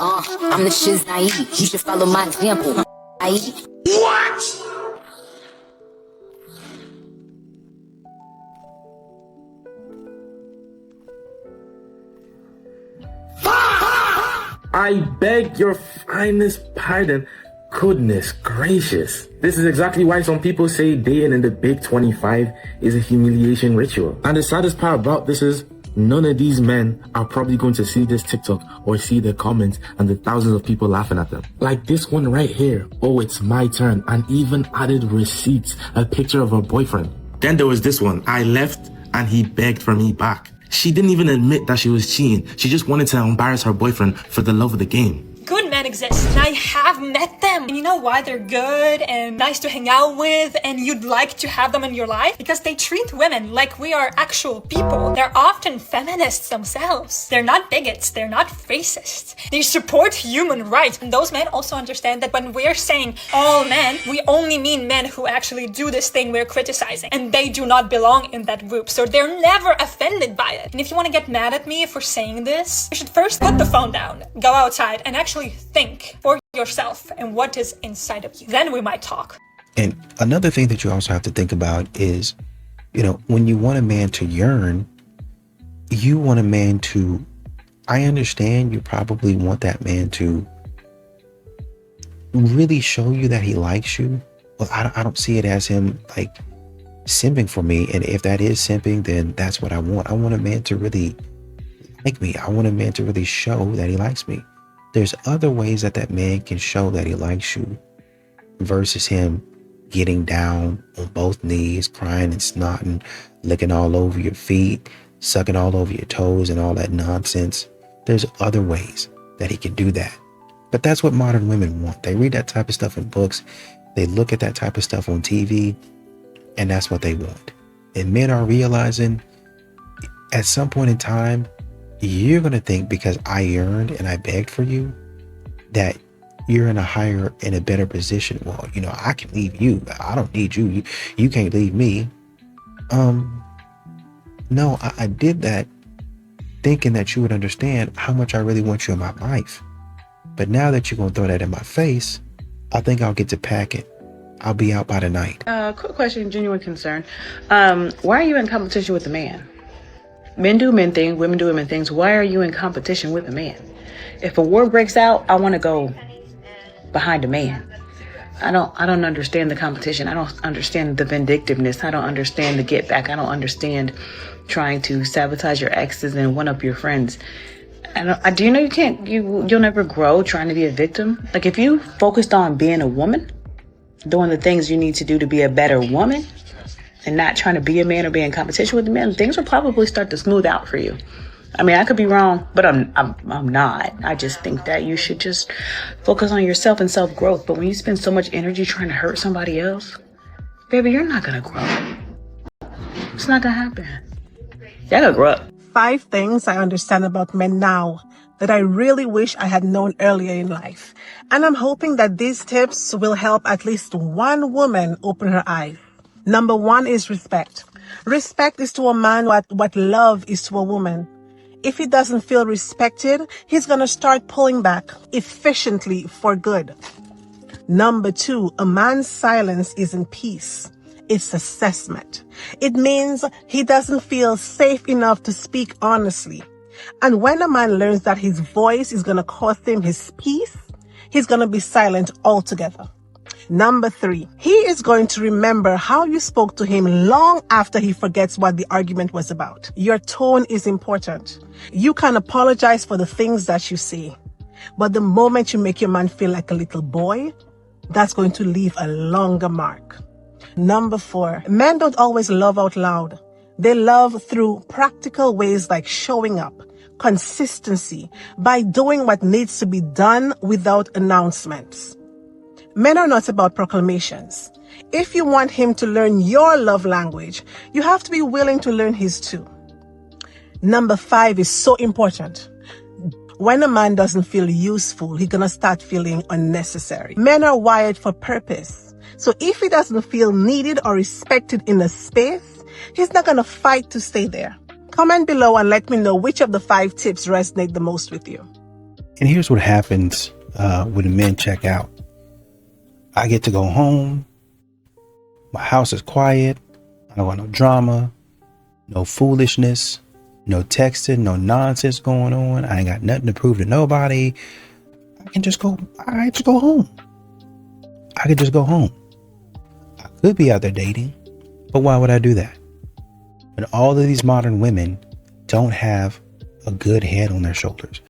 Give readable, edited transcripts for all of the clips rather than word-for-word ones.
I'm the shiz naive. You should follow my example. What? I beg your finest pardon. Goodness gracious. This is exactly why some people say dating in the big 25 is a humiliation ritual. And the saddest part about this is none of these men are probably going to see this TikTok or see the comments and the thousands of people laughing at them. Like this one right here. Oh, it's my turn. And even added receipts, a picture of her boyfriend. Then there was this one. I left and he begged for me back. She didn't even admit that she was cheating. She just wanted to embarrass her boyfriend for the love of the game. Good men exist, and I have met them. And you know why they're good and nice to hang out with, and you'd like to have them in your life? Because they treat women like we are actual people. They're often feminists themselves. They're not bigots, they're not racists. They support human rights. And those men also understand that when we're saying all men, we only mean men who actually do this thing we're criticizing. And they do not belong in that group, so they're never offended by it. And if you want to get mad at me for saying this, you should first put the phone down, go outside, and actually think for yourself and what is inside of you. Then we might talk. And another thing that you also have to think about is, when you want a man to yearn, you want a man to, I understand you probably want that man to really show you that he likes you. Well, I don't see it as him like simping for me. And if that is simping, then that's what I want. I want a man to really like me. I want a man to really show that he likes me. There's other ways that man can show that he likes you versus him getting down on both knees, crying and snotting, licking all over your feet, sucking all over your toes and all that nonsense. There's other ways that he can do that. But that's what modern women want. They read that type of stuff in books. They look at that type of stuff on TV, and that's what they want. And men are realizing at some point in time, you're going to think because I yearned and I begged for you that you're in a better position. Well, I can leave you. I don't need you. You can't leave me. No, I did that thinking that you would understand how much I really want you in my life. But now that you're going to throw that in my face, I think I'll get to pack it. I'll be out by the night. Quick question, genuine concern. Why are you in competition with the man? Men do men things, women do women things. Why are you in competition with a man? If a war breaks out, I want to go behind a man. I don't understand the competition. I don't understand the vindictiveness. I don't understand the get back. I don't understand trying to sabotage your exes and one up your friends. Do you know you'll never grow trying to be a victim? Like if you focused on being a woman, doing the things you need to do to be a better woman, and not trying to be a man or be in competition with a man, things will probably start to smooth out for you. I mean, I could be wrong, but I'm not. I just think that you should just focus on yourself and self-growth. But when you spend so much energy trying to hurt somebody else, baby, you're not gonna grow. It's not gonna happen. Y'all gotta grow up. 5 things I understand about men now that I really wish I had known earlier in life. And I'm hoping that these tips will help at least one woman open her eyes. Number 1 is respect. Respect is to a man what love is to a woman. If he doesn't feel respected, he's going to start pulling back efficiently for good. Number 2, a man's silence isn't peace. It's assessment. It means he doesn't feel safe enough to speak honestly. And when a man learns that his voice is going to cost him his peace, he's going to be silent altogether. Number 3, he is going to remember how you spoke to him long after he forgets what the argument was about. Your tone is important. You can apologize for the things that you say, but the moment you make your man feel like a little boy, that's going to leave a longer mark. Number 4, men don't always love out loud. They love through practical ways like showing up, consistency, by doing what needs to be done without announcements. Men are not about proclamations. If you want him to learn your love language, you have to be willing to learn his too. Number 5 is so important. When a man doesn't feel useful, he's gonna start feeling unnecessary. Men are wired for purpose. So if he doesn't feel needed or respected in a space, he's not gonna fight to stay there. Comment below and let me know which of the 5 tips resonate the most with you. And here's what happens when the men check out. I get to go home. My house is quiet. I don't want no drama, no foolishness, no texting, no nonsense going on. I ain't got nothing to prove to nobody. I can just go home. I could just go home. I could be out there dating, but why would I do that? When all of these modern women don't have a good head on their shoulders,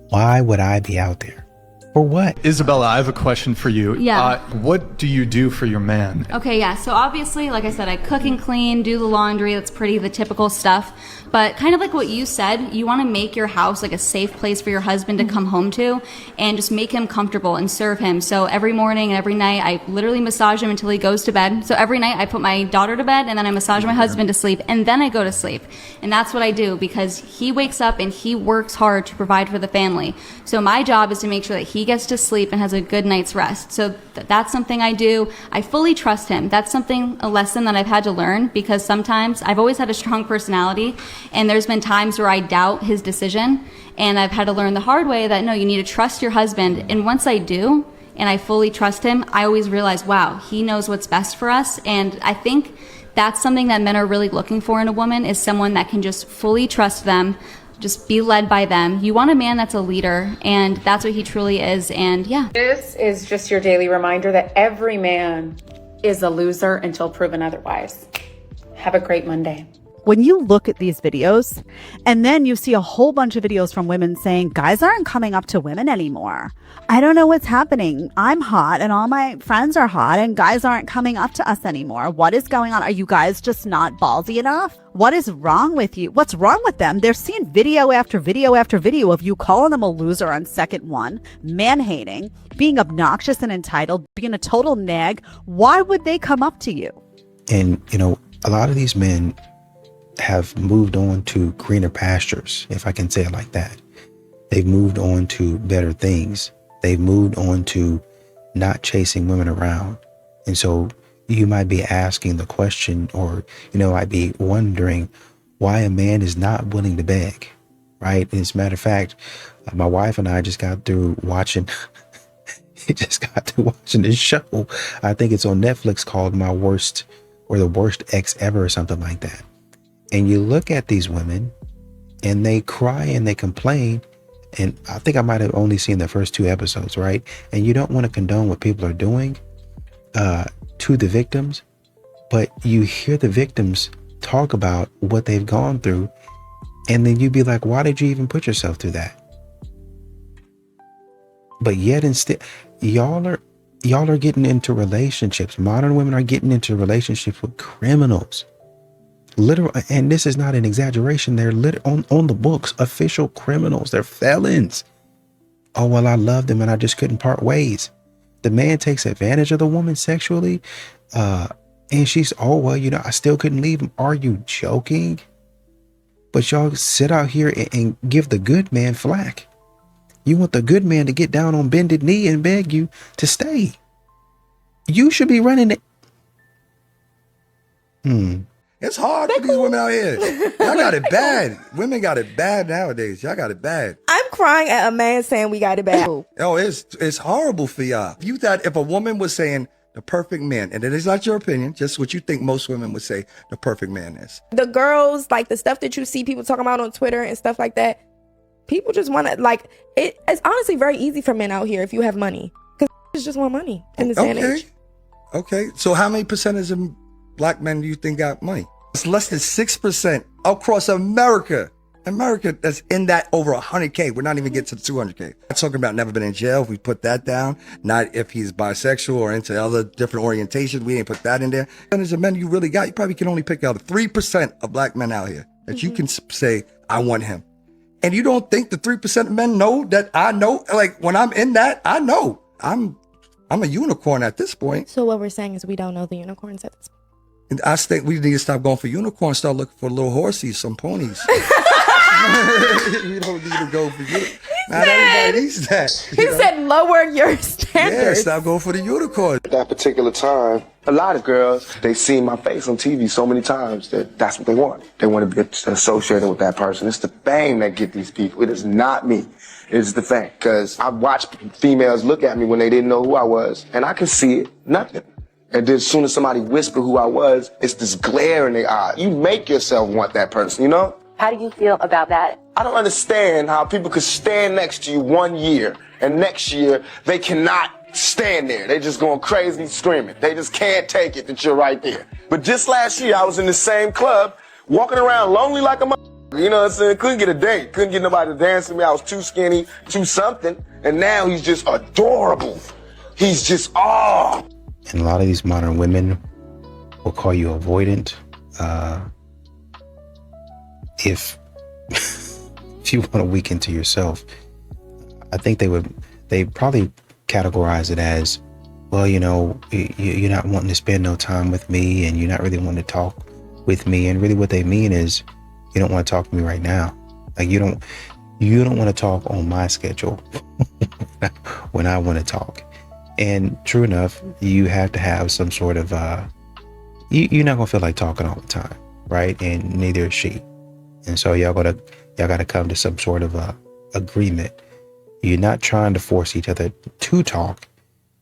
why would I be out there? For what? Isabella, I have a question for you. Yeah. What do you do for your man? Okay, yeah. So obviously, like I said, I cook and clean, do the laundry. That's the typical stuff. But kind of like what you said, you want to make your house like a safe place for your husband to come home to and just make him comfortable and serve him. So every morning and every night, I literally massage him until he goes to bed. So every night I put my daughter to bed and then I massage my husband to sleep and then I go to sleep. And that's what I do because he wakes up and he works hard to provide for the family. So my job is to make sure that he gets to sleep and has a good night's rest. So that's something I do. I fully trust him. That's a lesson that I've had to learn because sometimes I've always had a strong personality and there's been times where I doubt his decision and I've had to learn the hard way that no, you need to trust your husband. And once I do and I fully trust him, I always realize, wow, he knows what's best for us. And I think that's something that men are really looking for in a woman is someone that can just fully trust them, just be led by them. You want a man that's a leader, and that's what he truly is. And yeah. This is just your daily reminder that every man is a loser until proven otherwise. Have a great Monday. When you look at these videos and then you see a whole bunch of videos from women saying guys aren't coming up to women anymore. I don't know what's happening. I'm hot and all my friends are hot and guys aren't coming up to us anymore. What is going on? Are you guys just not ballsy enough? What is wrong with you? What's wrong with them? They're seeing video after video after video of you calling them a loser on second one, man-hating, being obnoxious and entitled, being a total nag. Why would they come up to you? And, a lot of these men have moved on to greener pastures, if I can say it like that. They've moved on to better things. They've moved on to not chasing women around. And so you might be asking the question or, I'd be wondering why a man is not willing to beg, right? And as a matter of fact, my wife and I just got through watching this show. I think it's on Netflix called My Worst or The Worst Ex Ever or something like that. And you look at these women and they cry and they complain. And I think I might have only seen the first 2 episodes, right? And you don't want to condone what people are doing to the victims, but you hear the victims talk about what they've gone through. And then you'd be like, why did you even put yourself through that? But yet instead, y'all are getting into relationships. Modern women are getting into relationships with criminals. Literal, and this is not an exaggeration. They're on the books, official criminals. They're felons. Oh, well, I loved him and I just couldn't part ways. The man takes advantage of the woman sexually. And she's, oh, well, I still couldn't leave him. Are you joking? But y'all sit out here and give the good man flack. You want the good man to get down on bended knee and beg you to stay. You should be running it. It's hard for these women out here. Y'all got it bad. Women got it bad nowadays. Y'all got it bad. I'm crying at a man saying we got it bad. Oh, it's horrible for y'all. You thought if a woman was saying the perfect man, and it is not your opinion, just what you think most women would say the perfect man is. The girls, like the stuff that you see people talking about on Twitter and stuff like that, people just want to, it's honestly very easy for men out here if you have money. Because it's just want money in this day and age. Okay. So how many percentage of black men do you think got money? It's less than 6% across America. America that's in that over 100K. We're not even getting to the 200K. I'm talking about never been in jail. If we put that down, not if he's bisexual or into other different orientations. We ain't put that in there. And as a men you really got, you probably can only pick out 3% of black men out here that you can say, I want him. And you don't think the 3% of men know that I know? Like when I'm in that, I know I'm a unicorn at this point. So what we're saying is we don't know the unicorns at this point. And I think we need to stop going for unicorns, start looking for little horsies, some ponies. We don't need to go for unicorns. Not everybody needs that. He said lower your standards. Yeah, stop going for the unicorn. At that particular time, a lot of girls, they see my face on TV so many times that that's what they want. They want to be associated with that person. It's the fame that get these people. It is not me. is the thing. Because I watched females look at me when they didn't know who I was, and I can see it, nothing. And then as soon as somebody whispered who I was, it's this glare in their eyes. You make yourself want that person, you know? How do you feel about that? I don't understand how people could stand next to you 1 year, and next year they cannot stand there. They just going crazy screaming. They just can't take it that you're right there. But just last year, I was in the same club, walking around lonely like a motherfucker. You know what I'm saying? Couldn't get a date. Couldn't get nobody to dance with me. I was too skinny, too something. And now he's just adorable. He's just, oh. And a lot of these modern women will call you avoidant. If you want to weaken to yourself, I think they probably categorize it as, well, you know, you're not wanting to spend no time with me, and you're not really wanting to talk with me. And really what they mean is, you don't want to talk to me right now. Like you don't want to talk on my schedule when I want to talk. And true enough, you have to have some sort of, you're not gonna feel like talking all the time, right? And neither is she. And so y'all gotta come to some sort of agreement. You're not trying to force each other to talk.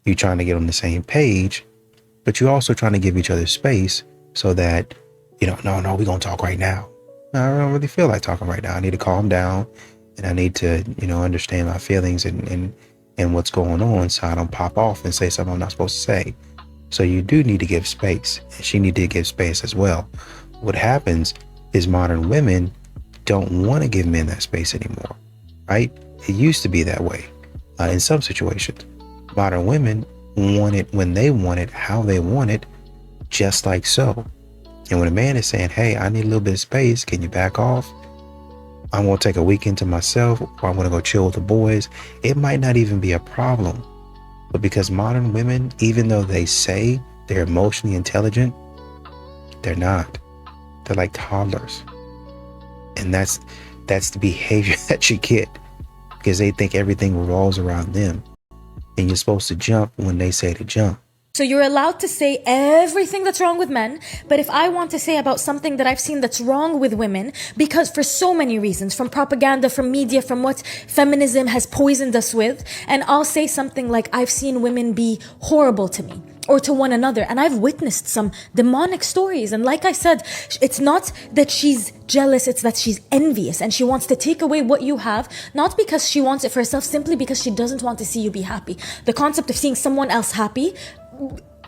You're trying to get on the same page, but you're also trying to give each other space so that, you know, no, we're gonna talk right now. No, I don't really feel like talking right now. I need to calm down, and I need to, you know, understand my feelings and what's going on, so I don't pop off and say something I'm not supposed to say. So you do need to give space, and she needs to give space as well. What happens is modern women don't want to give men that space anymore, right? It used to be that way in some situations. Modern women want it when they want it, how they want it, just like so. And when a man is saying, hey, I need a little bit of space, can you back off? I'm going to take a weekend to myself, or I'm going to go chill with the boys. It might not even be a problem. But because modern women, even though they say they're emotionally intelligent, they're not. They're like toddlers. And that's the behavior that you get, because they think everything revolves around them. And you're supposed to jump when they say to jump. So you're allowed to say everything that's wrong with men, but if I want to say about something that I've seen that's wrong with women, because for so many reasons, from propaganda, from media, from what feminism has poisoned us with, and I'll say something like, I've seen women be horrible to me or to one another, and I've witnessed some demonic stories. And like I said, it's not that she's jealous, it's that she's envious and she wants to take away what you have, not because she wants it for herself, simply because she doesn't want to see you be happy. The concept of seeing someone else happy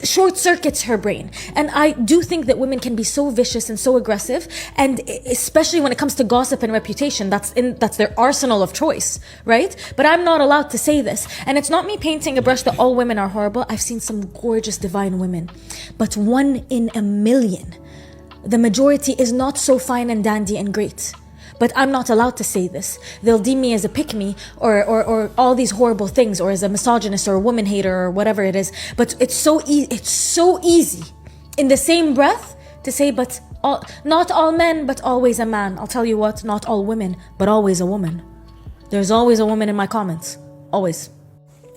short circuits her brain. And I do think that women can be so vicious and so aggressive, and especially when it comes to gossip and reputation, that's their arsenal of choice, right? But I'm not allowed to say this, and it's not me painting a brush that all women are horrible. I've seen some gorgeous divine women, but 1 in a million. The majority is not so fine and dandy and great. But I'm not allowed to say this. They'll deem me as a pick-me or all these horrible things, or as a misogynist or a woman hater or whatever it is. But it's so easy in the same breath to say, but not all men, but always a man. I'll tell you what, not all women, but always a woman. There's always a woman in my comments. Always.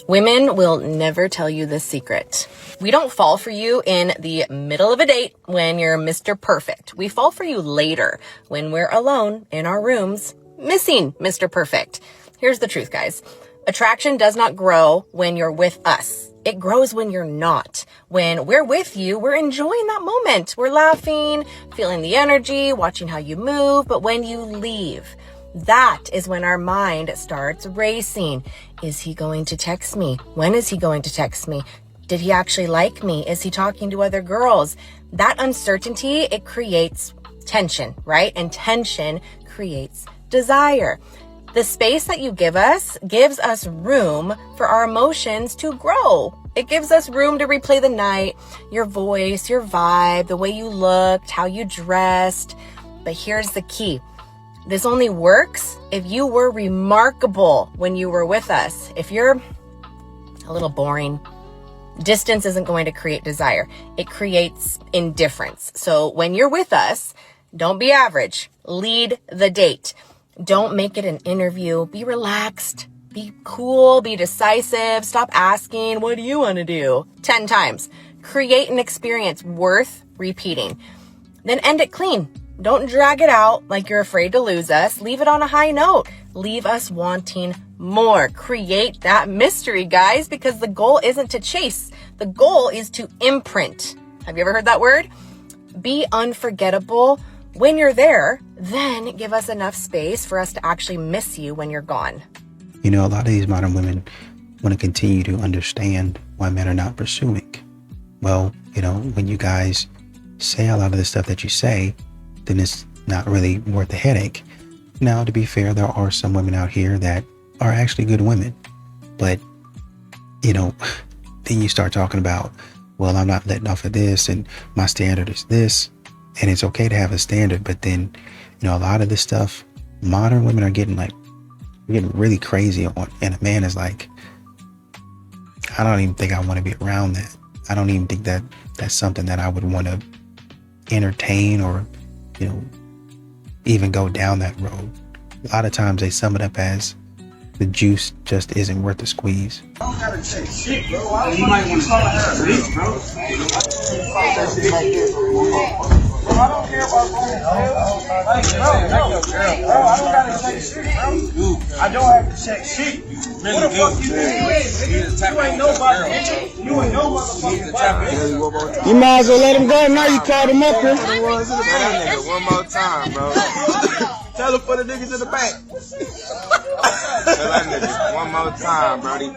Women will never tell you this secret. We don't fall for you in the middle of a date when you're Mr. Perfect. We fall for you later when we're alone in our rooms, missing Mr. Perfect. Here's the truth, guys. Attraction does not grow when you're with us. It grows when you're not. When we're with you, we're enjoying that moment. We're laughing, feeling the energy, watching how you move. But when you leave, that is when our mind starts racing. Is he going to text me? When is he going to text me? Did he actually like me? Is he talking to other girls? That uncertainty, it creates tension, right? And tension creates desire. The space that you give us gives us room for our emotions to grow. It gives us room to replay the night, your voice, your vibe, the way you looked, how you dressed. But here's the key. This only works if you were remarkable when you were with us. If you're a little boring, distance isn't going to create desire. It creates indifference. So when you're with us, don't be average. Lead the date. Don't make it an interview. Be relaxed. Be cool. Be decisive. Stop asking, what do you want to do? 10 times. Create an experience worth repeating. Then end it clean. Don't drag it out like you're afraid to lose us. Leave it on a high note. leave us wanting more. Create that mystery, guys, because the goal isn't to chase. The goal is to imprint. Have you ever heard that word? Be unforgettable when you're there, then give us enough space for us to actually miss you when you're gone. You know, a lot of these modern women want to continue to understand why men are not pursuing. Well, you know, when you guys say a lot of the stuff that you say, then it's not really worth the headache. Now, to be fair, there are some women out here that are actually good women. But, you know, then you start talking about, well, I'm not letting off of this and my standard is this. And it's okay to have a standard. But then, you know, a lot of this stuff, modern women are getting really crazy on. And a man is like, I don't even think I want to be around that. I don't even think that that's something that I would want to entertain or, you know, even go down that road. A lot of times they sum it up as the juice just isn't worth the squeeze. I don't gotta check shit, bro. You might want to start her bitch, bro. I don't care about bro, I don't gotta check shit, bro. I don't have to check shit. What the fuck you think? You ain't nobody, bitch. You ain't no motherfucking body. You might as well let him go now. You called him up here. One more time, bro. Tell him for the niggas in the back. Tell that nigga one more time, brody.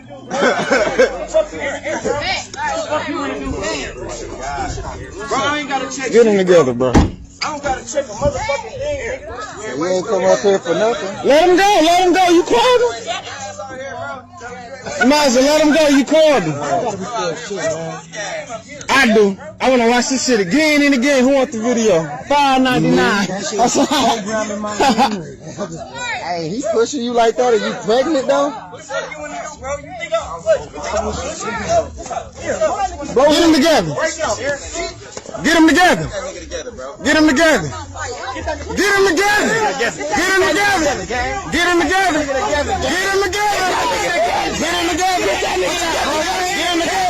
Bro, I ain't gotta check. Get him together, bro. I don't gotta check a motherfucking thing, nigga. We ain't come up here for nothing. Let him go. Let him go. You called him. You might as well let him go. You called him. I do. I want to watch this shit again and again. Who wants the video? $5.99. Hey, he pushing you like that. Are you pregnant though? Bro, get him together. Get him together. Get him together. Get him together. Get him together. Get him together. Get him together. Get him together. Get him together. Get him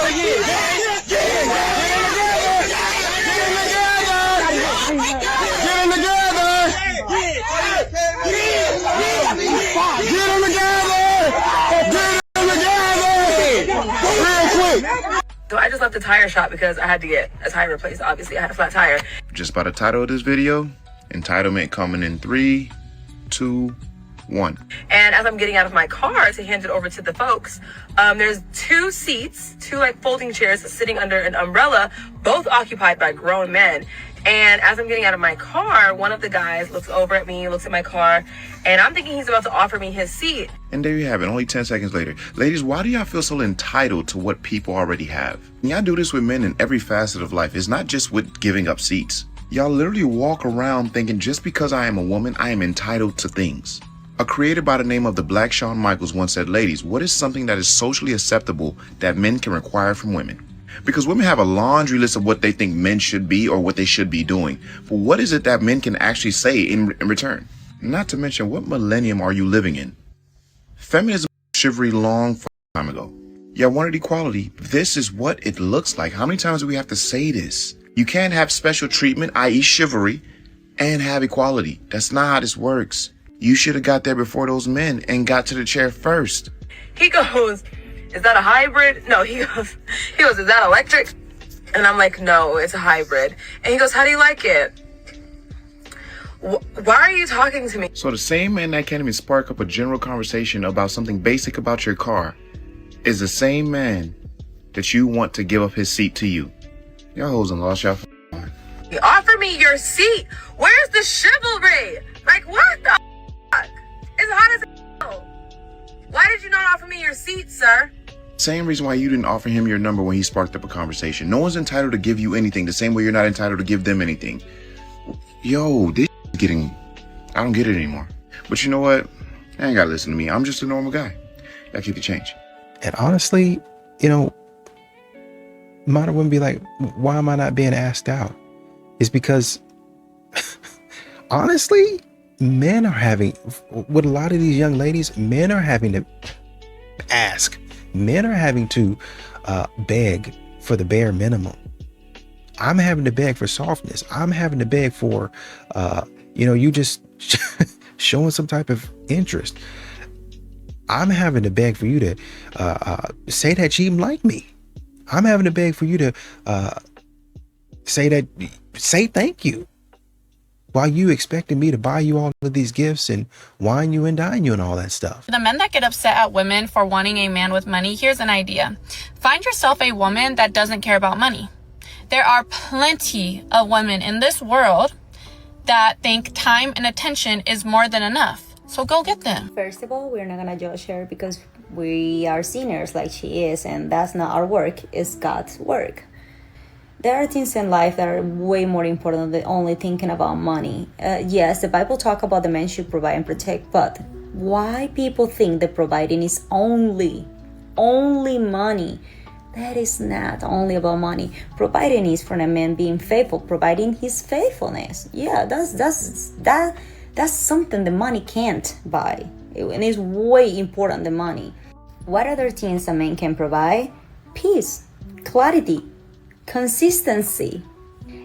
So I just left the tire shop because I had to get a tire replaced. Obviously, I had a flat tire. Just by the title of this video, entitlement coming in 3, 2, 1. And as I'm getting out of my car to hand it over to the folks, there's 2 seats, 2 like folding chairs sitting under an umbrella, both occupied by grown men. And as I'm getting out of my car, one of the guys looks over at me, looks at my car, and I'm thinking he's about to offer me his seat. And there you have it, only 10 seconds later. Ladies, why do y'all feel so entitled to what people already have? Y'all do this with men in every facet of life. It's not just with giving up seats. Y'all literally walk around thinking just because I am a woman, I am entitled to things. A creator by the name of the Black Shawn Michaels once said, ladies, what is something that is socially acceptable that men can require from women? Because women have a laundry list of what they think men should be or what they should be doing. But what is it that men can actually say in return? Not to mention, what millennium are you living in? Feminism was chivalry long time ago. Y'all wanted equality. This is what it looks like. How many times do we have to say this? You can't have special treatment, i.e. chivalry, and have equality. That's not how this works. You should have got there before those men and got to the chair first. He goes, is that a hybrid? No, he goes, is that electric? And I'm like, no, it's a hybrid. And he goes, how do you like it? Why are you talking to me? So the same man that can't even spark up a general conversation about something basic about your car is the same man that you want to give up his seat to you. Y'all hoes and lost y'all mind. Offer me your seat. Where's the chivalry? Like, what the fuck? It's hot as hell. Why did you not offer me your seat, sir? Same reason why you didn't offer him your number when he sparked up a conversation. No one's entitled to give you anything the same way you're not entitled to give them anything. Yo, this is getting... I don't get it anymore. But you know what? I ain't gotta listen to me. I'm just a normal guy. I keep the change. And honestly, you know, modern women be like, why am I not being asked out? It's because, honestly, men are having, with a lot of these young ladies, men are having to ask. Men are having to beg for the bare minimum. I'm having to beg for softness. I'm having to beg for, you know, you just showing some type of interest. I'm having to beg for you to say that you like me. I'm having to beg for you to say thank you. While you expecting me to buy you all of these gifts and wine you and dine you and all that stuff. The men that get upset at women for wanting a man with money, here's an idea. Find yourself a woman that doesn't care about money. There are plenty of women in this world that think time and attention is more than enough. So go get them. First of all, we're not gonna judge her because we are sinners like she is, and that's not our work, it's God's work. There are things in life that are way more important than only thinking about money. Yes, the Bible talks about the man should provide and protect, but why people think that providing is only money? That is not only about money. Providing is for a man being faithful, providing his faithfulness. Yeah, that's something the money can't buy. And it's way important than money. What other things a man can provide? Peace, clarity, consistency.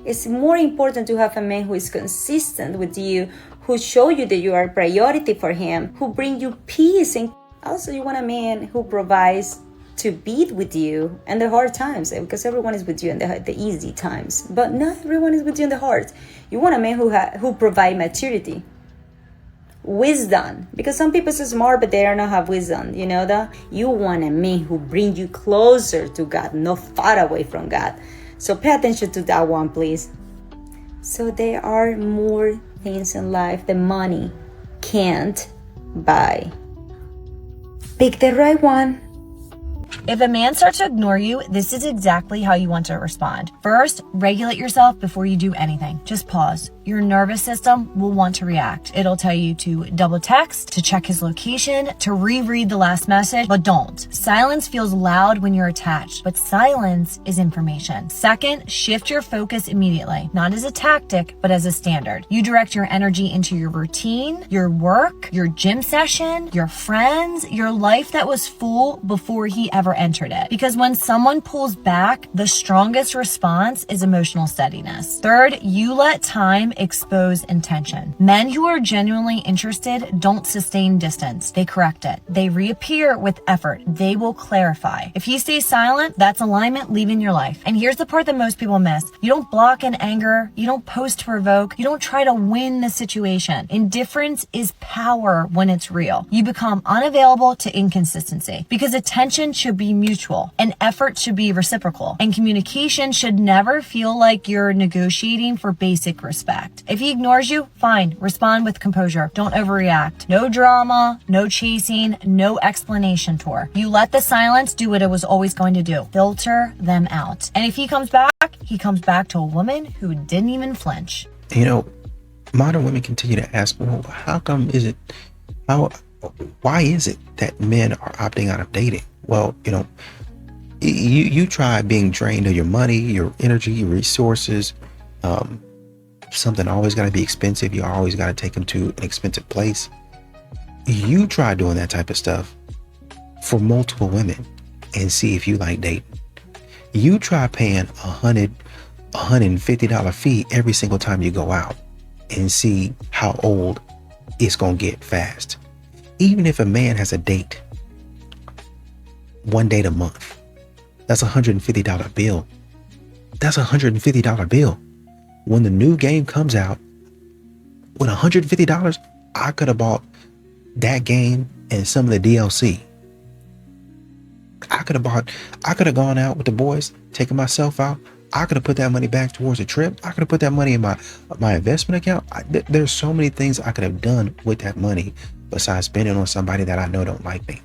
It's more important to have a man who is consistent with you, who show you that you are a priority for him, who bring you peace. And also you want a man who provides to be with you in the hard times, because everyone is with you in the easy times, but not everyone is with you in the hard. You want a man who provide maturity, wisdom, because some people are smart but they don't have wisdom. You know that? You want a man who bring you closer to God, not far away from God. So pay attention to that one, please. So there are more things in life that money can't buy. Pick the right one. If a man starts to ignore you, this is exactly how you want to respond. First, regulate yourself before you do anything. Just pause. Your nervous system will want to react. It'll tell you to double text, to check his location, to reread the last message, but don't. Silence feels loud when you're attached, but silence is information. Second, shift your focus immediately, not as a tactic, but as a standard. You direct your energy into your routine, your work, your gym session, your friends, your life that was full before he ever entered it. Because when someone pulls back, the strongest response is emotional steadiness. Third, you let time expose intention. Men who are genuinely interested don't sustain distance. They correct it. They reappear with effort. They will clarify. If he stays silent, that's alignment leaving your life. And here's the part that most people miss. You don't block in anger. You don't post to provoke. You don't try to win the situation. Indifference is power when it's real. You become unavailable to inconsistency because attention should be mutual and effort should be reciprocal, and communication should never feel like you're negotiating for basic respect. If he ignores you, fine, respond with composure. Don't overreact. No drama, no chasing, no explanation tour. You let the silence do what it was always going to do. Filter them out. And if he comes back to a woman who didn't even flinch. You know, modern women continue to ask, well, why is it that men are opting out of dating? Well, you know, you try being drained of your money, your energy, your resources. Something always got to be expensive. You always got to take them to an expensive place. You try doing that type of stuff for multiple women and see if you like dating. You try paying $150 fee every single time you go out and see how old it's going to get fast. Even if a man has a date, one date a month, that's $150 bill. That's $150 bill. When the new game comes out, with $150, I could have bought that game and some of the DLC. I could have gone out with the boys, taken myself out. I could have put that money back towards a trip. I could have put that money in my investment account. There's so many things I could have done with that money besides spending on somebody that I know don't like me.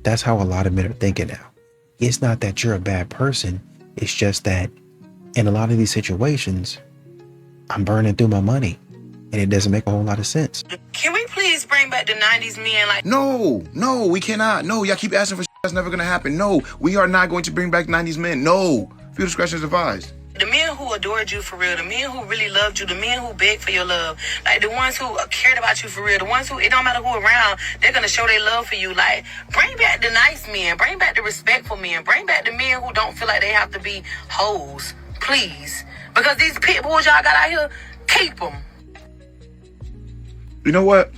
That's how a lot of men are thinking now. It's not that you're a bad person. It's just that in a lot of these situations, I'm burning through my money and it doesn't make a whole lot of sense. Can we please bring back the 90s men? No, we cannot. No, y'all keep asking for shit that's never gonna happen. No, we are not going to bring back 90s men. No, field discretion is advised. The men who adored you for real, the men who really loved you, the men who begged for your love, like the ones who cared about you for real, the ones who, it don't matter who around, they're going to show their love for you. Like, bring back the nice men, bring back the respectful men, bring back the men who don't feel like they have to be hoes, please. Because these pit bulls y'all got out here, keep them. You know what?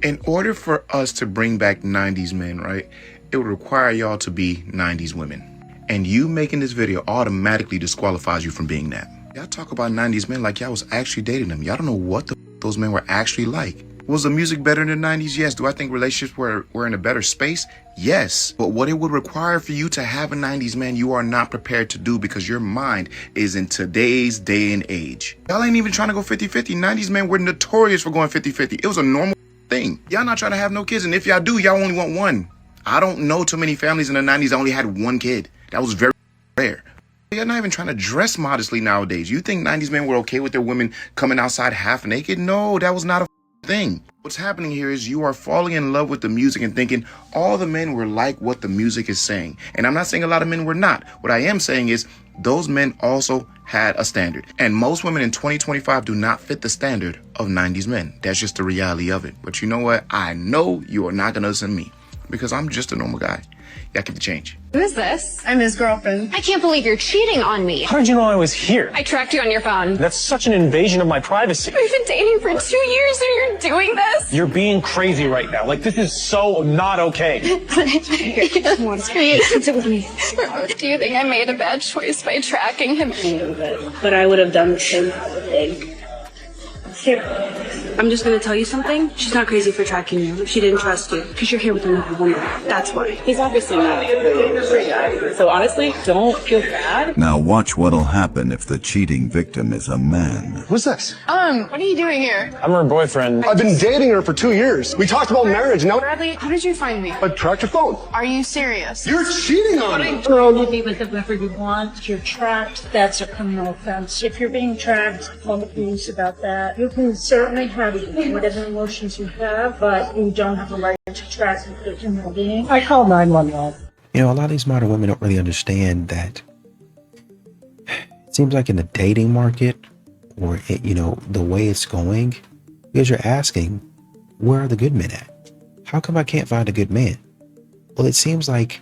In order for us to bring back 90s men, right, it would require y'all to be 90s women. And you making this video automatically disqualifies you from being that. Y'all talk about 90s men like y'all was actually dating them. Y'all don't know what those men were actually like. Was the music better in the 90s? Yes. Do I think relationships were in a better space? Yes. But what it would require for you to have a 90s man, you are not prepared to do because your mind is in today's day and age. Y'all ain't even trying to go 50-50. 90s men were notorious for going 50-50. It was a normal thing. Y'all not trying to have no kids. And if y'all do, y'all only want one. I don't know too many families in the 90s that only had one kid. That was very rare. You're not even trying to dress modestly nowadays. You think 90s men were okay with their women coming outside half naked? No, that was not a thing. What's happening here is you are falling in love with the music and thinking all the men were like what the music is saying. And I'm not saying a lot of men were not. What I am saying is those men also had a standard. And most women in 2025 do not fit the standard of 90s men. That's just the reality of it. But you know what? I know you are not going to listen to me because I'm just a normal guy. Y'all keep the change. Who is this? I'm his girlfriend. I can't believe you're cheating on me. How did you know I was here? I tracked you on your phone. That's such an invasion of my privacy. We've been dating for 2 years and you're doing this? You're being crazy right now. Like, this is so not okay. Do you think I made a bad choice by tracking him? A little bit. But I would have done the same thing. Here. I'm just gonna tell you something. She's not crazy for tracking you. She didn't trust you because you're here with another woman. That's why. He's obviously not. So honestly, don't feel bad. Now watch what'll happen if the cheating victim is a man. Who's this? What are you doing here? I'm her boyfriend. I've been dating her for 2 years. We talked about marriage. Now Bradley, how did you find me? I tracked your phone. Are you serious? You're cheating on me. Girl, you be with whoever you want. If you're tracked, that's a criminal offense. If you're being tracked, call the police about that. You can certainly have whatever emotions you have, but you don't have a right to track a human being. I call 911. You know, a lot of these modern women don't really understand that it seems like in the dating market or, the way it's going, because you're asking, where are the good men at? How come I can't find a good man? Well, it seems like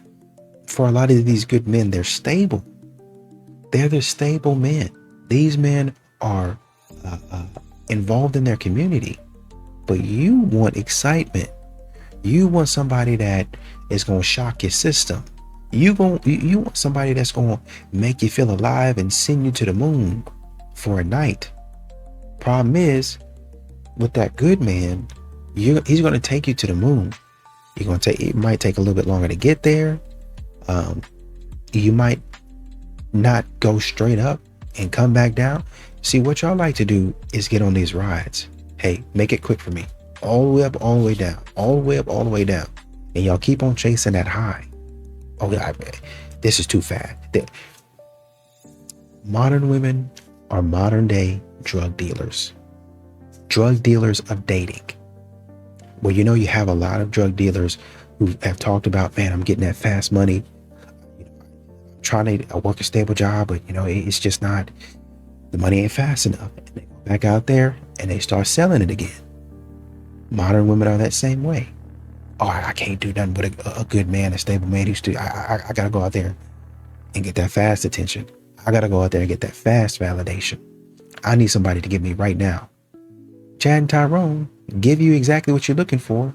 for a lot of these good men, they're stable. They're the stable men. These men are involved in their community, but you want excitement. You want somebody that is going to shock your system. You want somebody that's going to make you feel alive and send you to the moon for a night. Problem is, with that good man, he's going to take you to the moon. It might take a little bit longer to get there. You might not go straight up and come back down. See, what y'all like to do is get on these rides. Hey, make it quick for me. All the way up, all the way down. All the way up, all the way down. And y'all keep on chasing that high. Oh, God, this is too fast. Modern women are modern day drug dealers. Drug dealers of dating. Well, you have a lot of drug dealers who have talked about, man, I'm getting that fast money. I'm trying to work a stable job, but, it's just not... The money ain't fast enough. And they go back out there and they start selling it again. Modern women are that same way. Oh, I can't do nothing with a good man, a stable man. I got to go out there and get that fast attention. I got to go out there and get that fast validation. I need somebody to give me right now. Chad and Tyrone give you exactly what you're looking for.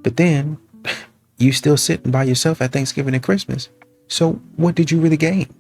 But then you still sitting by yourself at Thanksgiving and Christmas. So what did you really gain?